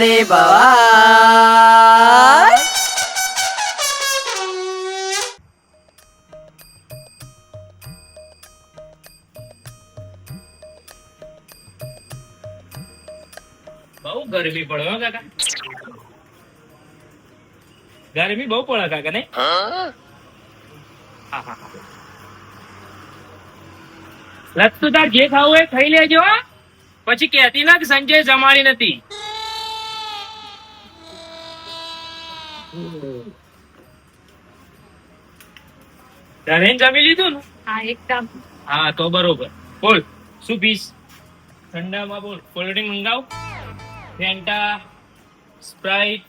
ને ભવાય. બહુ ગરમી પડે હો કાકા, ગરમી બહુ પડે કાકા ને. લત્તુ તાર જે ખાવું એ ખાઈ લેજો, પછી કહેતી ના કે સંજય જમાડી નથી. તને જમી લીધું ને? હા એકદમ. હા તો બરોબર. બોલ શું પીસ? ઠંડામાં બોલ. કોલ્ડ ડ્રિંક મંગાવ, ફેન્ટા, સ્પ્રાઇટ,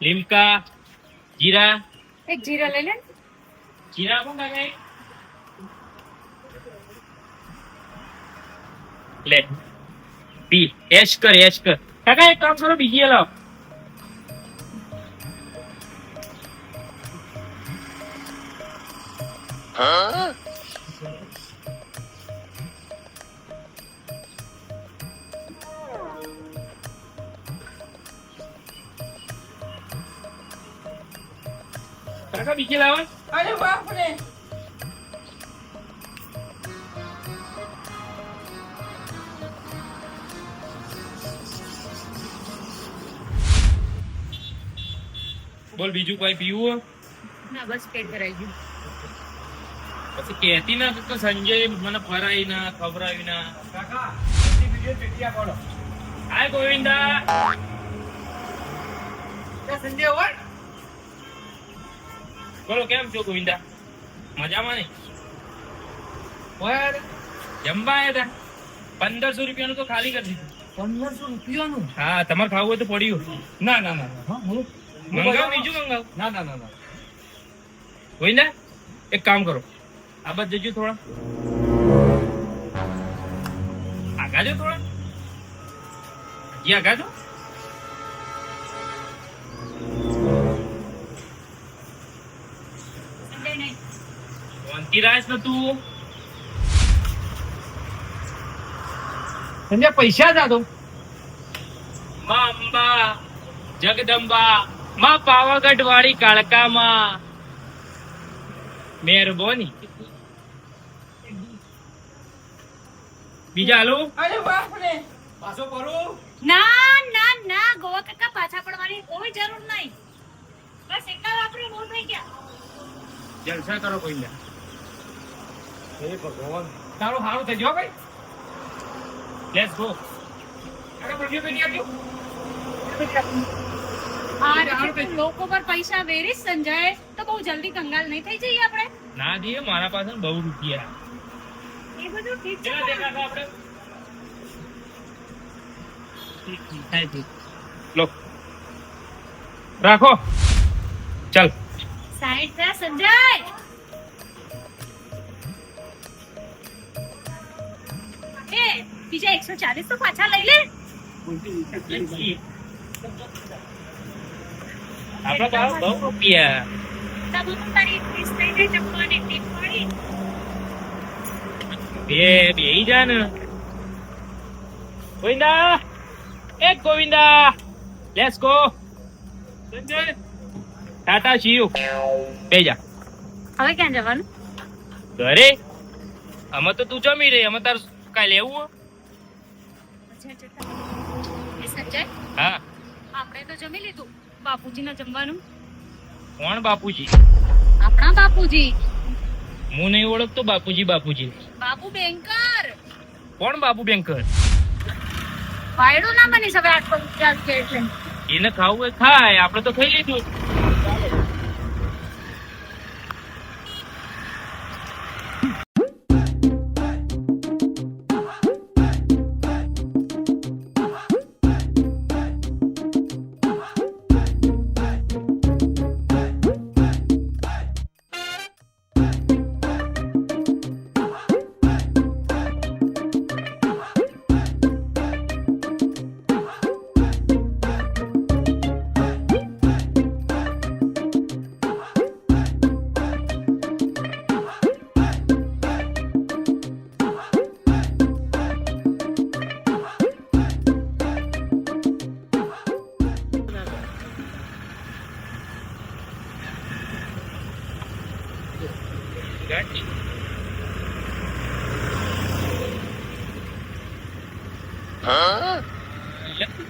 લીમકા, જીરા. એક જીરા લઈ લે. જીરા આપો કાકા એક. લે પી, એશ કર એશ કર. કાકા એક કામ કરો, બીજી લાવ. કાકા બીજી લાવો. અરે બાપ રે. બોલ બીજું કોઈ પીવું? ના બસ પેટ ભરાઈ ગયું. પછી કહેતી ના કે સંજય મને ફરાઈ ના ખવડાવી ના. કાકા વિડિયો ચેટિયા પાડો. હાય ગોવિંદા. સંજય ઓર બોલો કેમ છો ગોવિંદા? મજામાં ને? ઓય જમવા આવ્યા હતા, 1500 રૂપિયાનું તો ખાલી કરી દીધું. 1500 રૂપિયાનું? હા તમારે ખાવું હોય તો પડ્યું. ના ના ના હા હું મંગાવ, બીજું મંગાવ. ના ના ના ના. ગોવિંદા એક કામ કરો, આ બાજુ જજો, થોડા આગા જો, થોડા હજી આગા જો. સંજય નહીં. વંતીરાજ તો તું સંજય પૈસા જ આદો. માં અંબા જગદંબા માં પાવાગઢ વાળી કાળકામાં મહેરબાની. બીજા હાલો. અરે બાપ રે. પાછો પડો. ના ના ના ગોવા કાકા પાછા પડવાની કોઈ જરૂર નહીં. બસ એકલા વાપરી બહુ થઈ ગયા. જલસા કરો કોઈ ના. હે ભગવાન તારું હારું થઈ ગયો ભાઈ. Let's go. અરે બધી પેટી આપજો. આ લોકો પર પૈસા વેરી સંજય તો બહુ જલ્દી કંગાલ નહીં થઈ જઈએ આપણે. ના દીએ, મારા પાસે બહુ રૂપિયા. એ બધું ઠીક છે કેટલા પણ દેખાતા આપણે? લો રાખો. ચાલ સાઈડ થા સંજય. એ બીજા 140 તો પાછા લઈ લે. આપણા પાસે બહુ રૂપિયા. તબુ તારી ફીસ લઈ લે જમવાની ટીપ પડી. બેહી જા ને. ગોવિંદા એક ગોવિંદા, લેટ્સ ગો. સંજય ટાટા શિવ બે જા. હવે ક્યાં જવાનું? ઘરે. આમાં તો તું જમી રહી, આમાં તાર કાંઈ લેવું? એ સંજય હા આપણે તો જમી લીધું. બાપુજીના જમવાનું. કોણ બાપુજી? આપણા બાપુજી. હું નહીં ઓળખતો બાપુજી. બાપુજી બાપુ બેંકર. કોણ બાપુ બેંકર? વાયડો ના બની હવે આટલો વિચાર કે એટલે. એને ખાવું હોય ખાય, આપણે તો ખાઈ લીધું.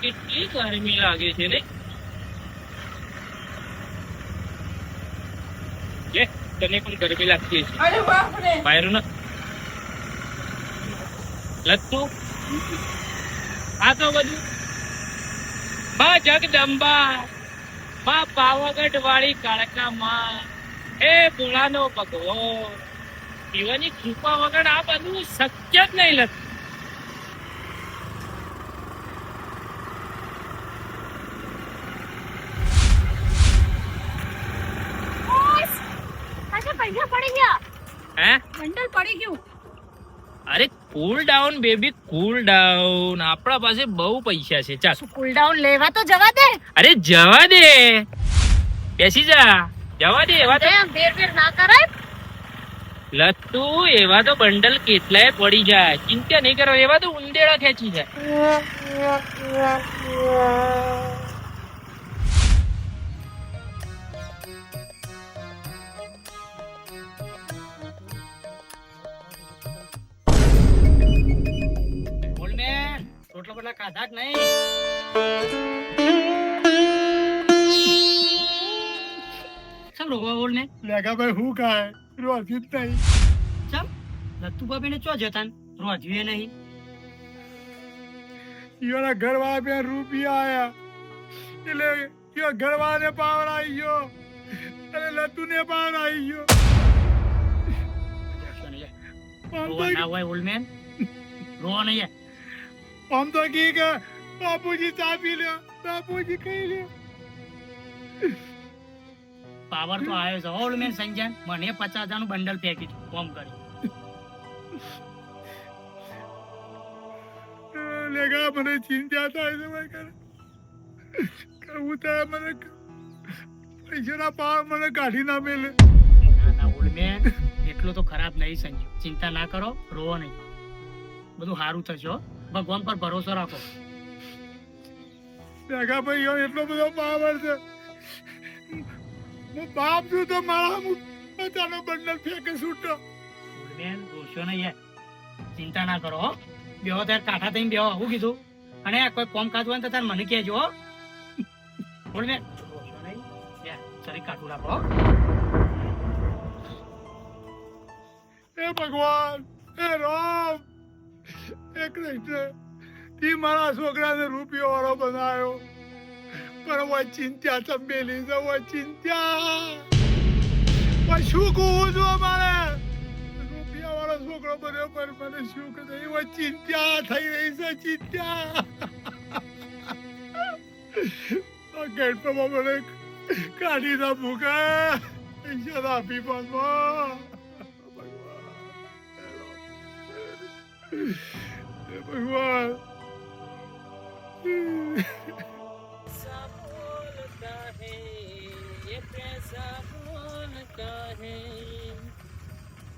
કેટલી ગરમી લાગે છે ને લે તને પણ ગરમી લાગતી છે અરે બાપ રે બહાર ન લત્તુ આ તો બધું બા જગદંબા બા પાવાગઢ વાળી કાળકા માં એ ભોળાનો ભગવો શિવાની કૃપા વગર આ બધું શક્ય જ નહીં લતું પાછા પૈસા પડી ગયા હે બંડલ પડી ગયું અરે cool down baby cool down આપણા પાસે બહુ પૈસા છે ચાલ કુલ ડાઉન લેવા તો જવા દે અરે જવા દે બેસી જા જવા દે એવા તો એમ ફેર ફેર ના કરાય લત્તુ એવા તો બંડલ કેટલાય પડી જાય ચિંતા નહીં કરો એવા તો ઉંદેડા ખેંચી જાય રોટલો પેલા ખાધા જ નહીં સમ રોવા બોલ ને લેગા ભાઈ હું કાય રોજી જ નહીં સમ લત્તુ બાબીને ચો જતા રોજ્યું નહીં ઈયોના ઘરવાળા બે રૂપિયા આયા એટલે ઈયો ઘરવાળાને પાવર આવી ગયો અને લતુને પાવર આવી ગયો રોવા ના હોય ઓલ્ડ મેન રોવા નહીં આમ તો કી કે બાપુજી ચા પી લ્યો બાપુજી ખાઈ લ્યો પાવર તો આવ્યો છે ઓલ્ડ મેન સંજન મને 50,000 નું બંડલ ફેંકી કોમ કરી લેગા મને ચિંતા થાય છે ભાઈ કરે કરવું થાય મને પૈસાના પાવર મને કાઢી ના મેલે ના ઓલ્ડ મેન એટલું તો ખરાબ નહીં સંજુ ચિંતા ના કરો રોવો નહીં બધું સારું થશે હો ભગવાન પર ભરોસો રાખો લેગા ભાઈ એટલો બધો પાવર છે હું બાપ છું તો મારા બધાનો બંડલ ફેંકે છૂટો બેન રોશો નહીં યાર ચિંતા ના કરો હો બેહો ત્યારે કાંઠા થઈને બેહો હું કીધું અને કોઈ કોમ કાજ હોય ને તો તાર મને કહેજો હો બોલ બેન રોશો નહીં યાર શરીર કાઢું રાખો હે ભગવાન હે રામ હે કૃષ્ણ તી મારા છોકરાને રૂપિયો વાળો બનાવ્યો પણ વા ચિંતા ચંબેલી છે વા ચિંતા વા શું કહું છું અમારે રૂપિયા વાળો છોકરો બન્યો પણ મને શું કહે વા ચિંતા થઈ રહી છે ચિંતા ગણપમાં મને કાઢી ના મૂકા પૈસા આપી પાછમાં ભગવાન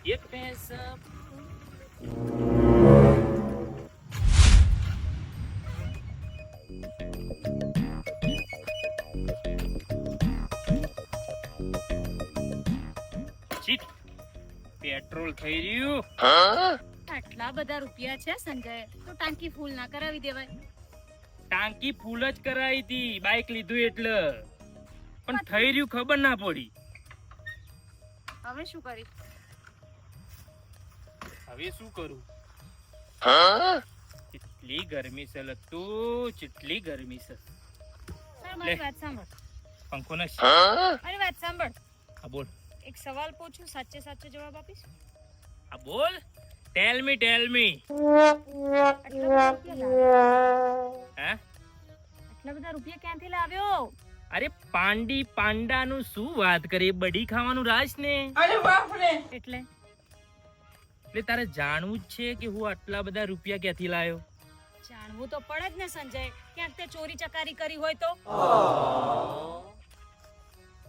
ये पैसा પેટ્રોલ થઈ રહ્યું આટલા બધા રૂપિયા છે સંજય તો ટાંકી ફૂલ ના કરાવી દેવાય ટાંકી ફૂલ જ કરાવી હતી બાઇક લીધું એટલે પણ થઈ રહ્યું ખબર ના પડી હવે શું કરી હવે શું કરું કેટલી ગરમી છે લત્તુ કેટલી ગરમી છે સર મારી વાત સાંભળ પંખો ને મારી વાત સાંભળ હા બોલ એક સવાલ પૂછું સાચે સાચો જવાબ આપીશ હા બોલ ટેલ મી હે આટલા બધા રૂપિયા ક્યાંથી લાવ્યો અરે પાંડાનું શું વાત કરે બડી ખાવાનું રાજ ને અરે બાપ રે એટલે તારે જાણવું જ છે કે હું આટલા બધા રૂપિયા ક્યાંથી લાયો જાણવું તો પડે જ ને સંજય ક્યાંક તે ચોરી ચકારી કરી હોય તો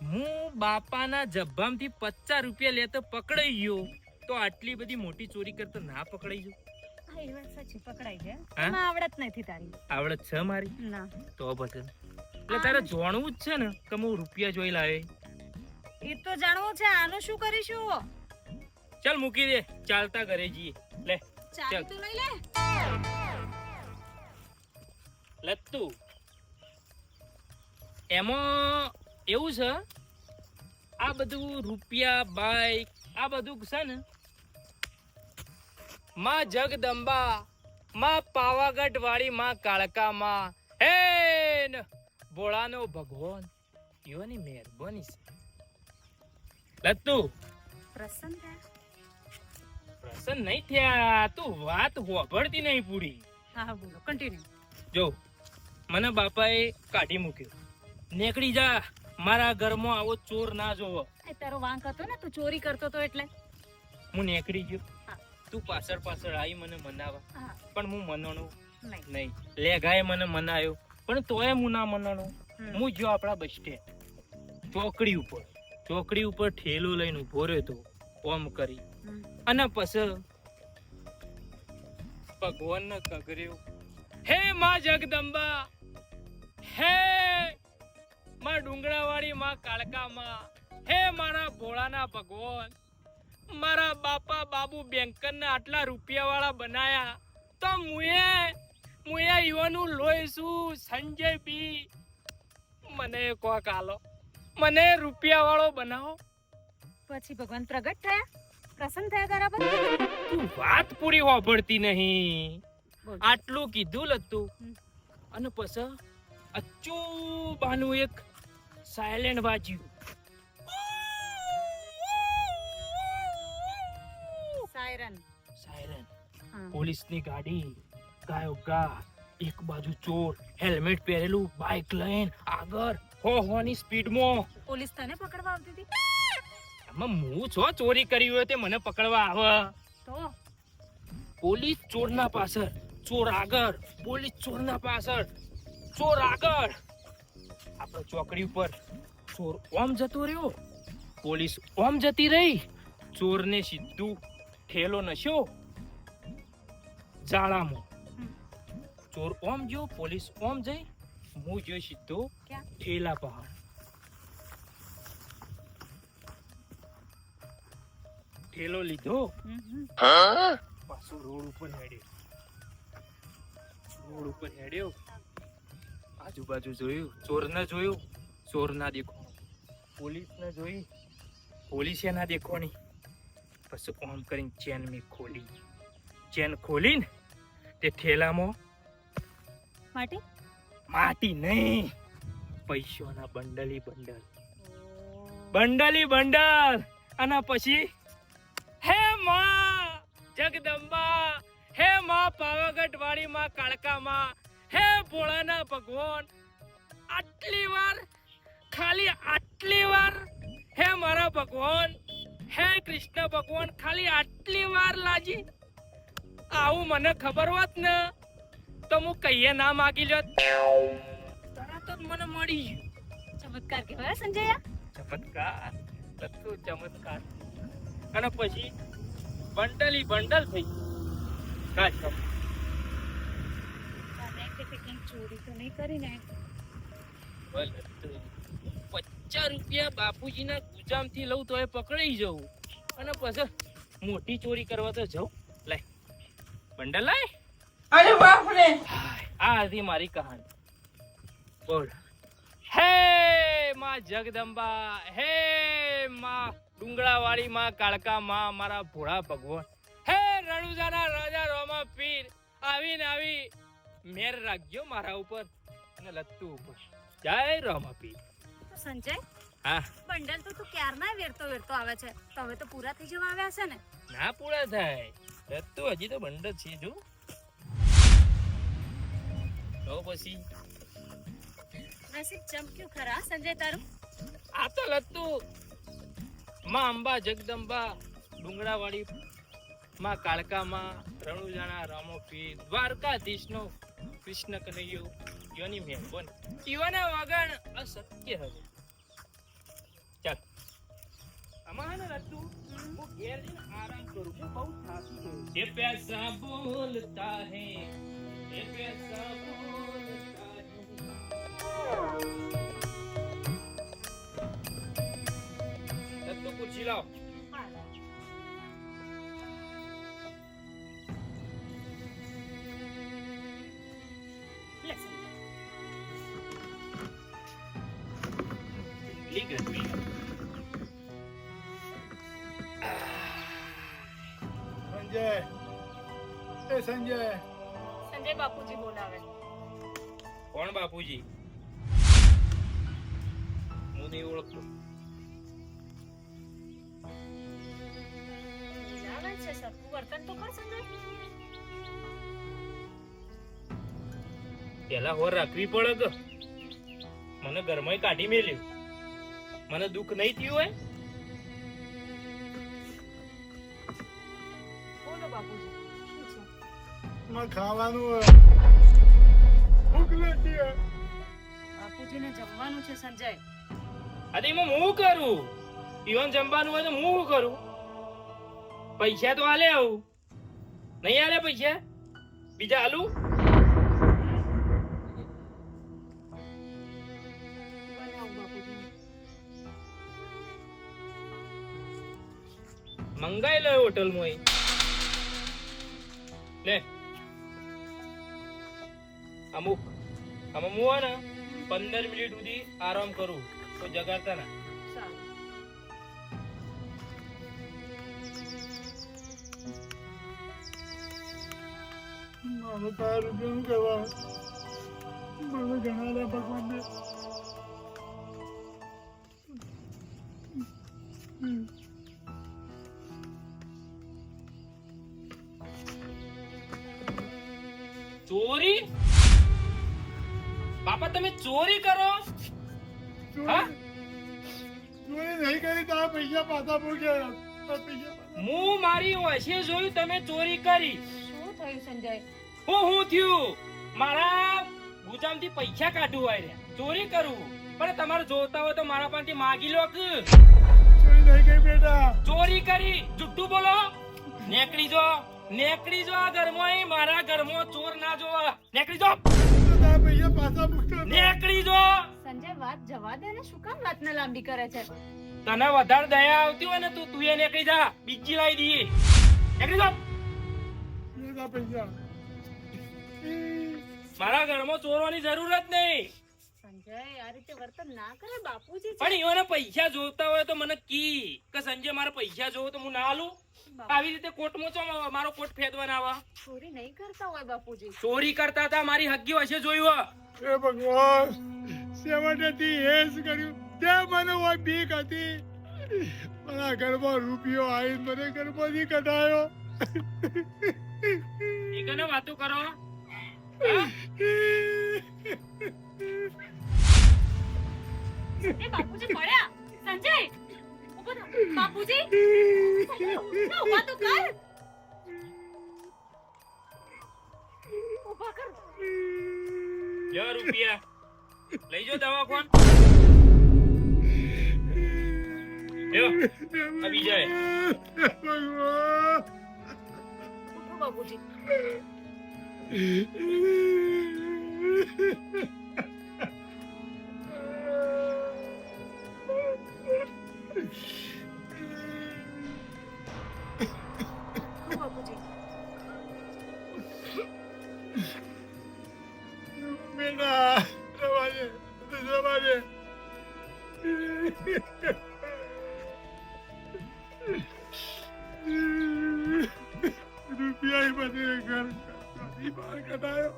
હું બાપાના જબ્બામથી 50 રૂપિયા લેતો પકડાઈ ગયો તો આટલી બધી મોટી ચોરી કરતો ના પકડાઈ ગયો હા એ વાત સાચી પકડાઈ ગયા હા? એમાં આવડત નથી તારી આવડત છે મારી ના તો પછી એટલે તારે જાણવું જ છે ને કે હું રૂપિયા જોઈ લાવે એ તો જાણવું છે આનું શું કરીશું ચાલ મૂકી દે ચાલતા ઘરે જઈએ લે ચાવી ચાલ. તું લઈ લે લત્તુ એમાં એવું છે આ બધું રૂપિયા બાઈક આ બધું છે ને માં જગદંબા માં પાવાગઢ વાળી માં કાળકા માં હે ન ભોળાનો ભગવાન એવાની મહેરબાની છે લત્તુ પ્રસન્ન થયા? પ્રસન્ન નહીં થયા તું વાત હોભળતી નહીં પૂરી હા હા બોલો કન્ટિન્યુ. જો મને બાપાએ કાઢી મૂક્યો નીકળી જા મારા ઘરમાં આવો ચોર ના જોવો એ તારો વાંક હતો ને તું ચોરી કરતો તો એટલે. હું નીકળી ગયો હા. તું પાછળ પાછળ આવી મને મનાવા હા પણ હું મનાણો નહીં. નહીં લેગાએ મને મનાયો પણ તોય હું ના મનાણો હું જો આપણા બસ સ્ટેન્ડ ચોકડી ઉપર ઠેલો લઈને ઉભો રહ્યો તો ઓમ કરી અને પછી ભગવાનને કગર્યો હે માં જગદંબા હે માં ડુંગરાવાળી માં કાળકા માં હે મારા ભોળાના ભગવાન મારા બાપા બાબુ બેંકરના આટલા રૂપિયા વાળા બનાયા તો મુએ યુવાનું લોહી છું સંજય બી મને કોક આલો મને રૂપિયા વાળો બનાવો. પછી ભગવાન પ્રગટ થયા? પ્રસન્ન થયા તારા પર? તું વાત પૂરી હોભળતી નહીં. બોલ. આટલું કીધું લતું અને પછી અચૂબાનું એક સાયલેન્ટ વાજ્યું. સાયરન. સાયરન હા. પોલીસની ગાડી ગાયો ગા એક બાજુ ચોર હેલ્મેટ પહેરેલું બાઇક લઈને આગળ હોની સ્પીડમાં. પોલીસ તને પકડવા આવતી હતી આમાં હું છો ચોરી કરી હોય તે મને પકડવા આવે. તો પોલીસ ચોરના પાછળ ચોર આગળ પોલીસ ચોરના પાછળ ચોર આગળ. આપણે ચોકડી ઉપર ચોર ઓમ જતો રહ્યો પોલીસ ઓમ જતી રહી ચોરને સીધું ઠેલો નશ્યો જાળામાં. ચોર ઓમ જો પોલીસ ઓમ જઈ હું જો સીધો ક્યાં? ઠેલા પહાડ. ઠેલો લીધો પાછો રોડ ઉપર હેડ્યો આજુબાજુ જોયું ચોર ના દેખો પોલીસને જોઈ પોલીસે ના દેખોની પછી ઓમ કરીને ચેન ખોલીને તે ઠેલામાં માટી નહીં પૈસાના બંડલ અને પછી હે માં જગદંબા હે માં પાવાગઢ વાળી માં કાળકા માં હે ભોળાના ભગવાન આટલી વાર હે મારા ભગવાન હે કૃષ્ણ ભગવાન ખાલી આટલી વાર લાજી. આવું મને ખબર હોત ને તો હું કહીએ ના માગી લ્યોત તરત જ મને મળી ગયું. ચમત્કાર કહેવાય સંજય. ચમત્કાર અને પછી બંડલ થઈ ગયું. ચોરી તો નહીં કરીને 50 રૂપિયા બાપુજીના ગુજામથી લઉં તો એ પકડાઈ જવું અને પછી મોટી ચોરી કરવા તો જવું. લાય બંડલ લાય. અરે બાપ રે આ હતી મારી કહાની. બોલ હે માં જગદંબા હે માં ડુંગરાવાળી માં કાળકા માં મારા ભોળા ભગવાન હે રણુજાના રાજા રોમા પીર આવી મેર રાખજો મારા ઉપર અને લત્તુ ઉપર. જય રોમા પીર. તો સંજય હા બંડલ તો તું ક્યારના વેરતો આવે છે તો હવે તો પૂરા થઈ જવા આવ્યા છે ને. ના પૂરા થાય લત્તુ હજી તો બંડલ છે જો. તો પછી નસીબ ચમક્યું ખરા સંજય તારું. આ તો લત્તુ માં અંબા જગદંબા ડુંગરાવાળી માં કાળકા માં રણુજાના રામો પીર દ્વારકાધીશનો કૃષ્ણ કનૈયો યોની મહેરબાન જીવાના વગર અશક્ય હવે. ચાલ આમાં હે ને લત્તુ હું ઘેર જઈને આરામ કરું હું બહુ થાકી ગયો. ये पैसा बोलता है ये पैसा बोलता है. લત્તુ પૂછી લાવ. લે સંજય. કેટલી ગરમી. સંજય એ સંજય સંજય બાપુજી બોલાવે. કોણ બાપુજી? હું નહીં ઓળખતો. બોલાવે છે, સરખું વર્તન તો કર સંજય. પેલા હોર રાખવી પડે કે મને ઘરમાં કાઢી મેલ્યું. મને દુઃખ નહીં થયું હોય? બોલો બાપુજી, શું છે? માં ખાવાનું ભૂખ લાગી હે. બાપુજીને જમવાનું છે સંજય. અરે એમાં હું કરું? પીવાનું જમવાનું હોય તો હું શું કરું? પૈસા તો આલે આવું નહીં આલે પૈસા બીજા આલું. બનાવો બાપુજીને. મંગાઈ લે હોટલમાં લે. અમુક આમાં હું હોય ને 15 મિનિટ સુધી આરામ કરું તો જગાડતા ના. સારું. મારે તારા રૂપિયાનું કરવાનું. મને ઘણા લે ભગવાન દે. ચોરી? બાપા તમે ચોરી કરો? હા? ચોરી નહીં કરી તારા પૈસા પાછા પૂછ્યા. પૈસા હું મારી ઓછે જોયું તમે ચોરી કરી. શું થયું સંજય? હું થયું? મારા ગુજામથી પૈસા કાઢવું હોય ચોરી કરવું પણ તમારે જોતા હોય તો મારા પાસેથી માગી લો કે. ચોરી નહીં કરી બેટા. ચોરી કરી જુઠ્ઠું બોલો. નેકળી જો આ ઘરમાં. મારા ઘરમાં ચોર ના જોવા. નેકળી જો. તારા પૈસા પાછા પૂછ્યા. નેકળી જો. સંજય વાત જવા દે ને, શું કામ વાતને લાંબી કરે છે? તને વધારે દયા આવતી હોય ને તું એ નેકળી જા. બીજી લાવી દઈએ. નેકળી જો. તારા પૈસા મારા ઘરમાં ચોરવાની જરૂર જ નહીં. સંજય આ રીતે વર્તન ના કરે, બાપુજી છે. પણ એવાના પૈસા જોતા હોય તો મને કી કે સંજય મારા પૈસા જોવો તો હું ના આલું. આવી રીતે કોર્ટમાં ચો મારો કોર્ટ ફેદવાના આવા. ચોરી નહીં કરતા હોય બાપુજી. ચોરી કરતા હતા મારી હગ્ગી હશે જોયું. હે ભગવાન સેવટેથી હેસ કર્યું તે મને હોય બીક હતી. મારા ઘરમાં રૂપિયો આવી મને ઘરમાંથી કઢાયો. એ કને વાતો કરો? એ બાપુજી પડ્યા. સંજય ઉભો થા. બાપુજી ઉભા તો કર. ઉભા કર. લ્યો રૂપિયા લઈ જો દવા કોણ લ્યો આ બીજા હે. ભગવાન ઉઠો બાપુજી. ઉઠો બાપુજી. બેટા જવા દે. રૂપિયા બધે ઘર બહાર કઢાયો.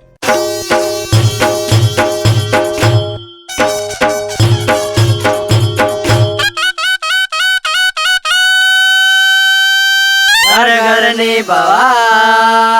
ઘર ઘરની બહાર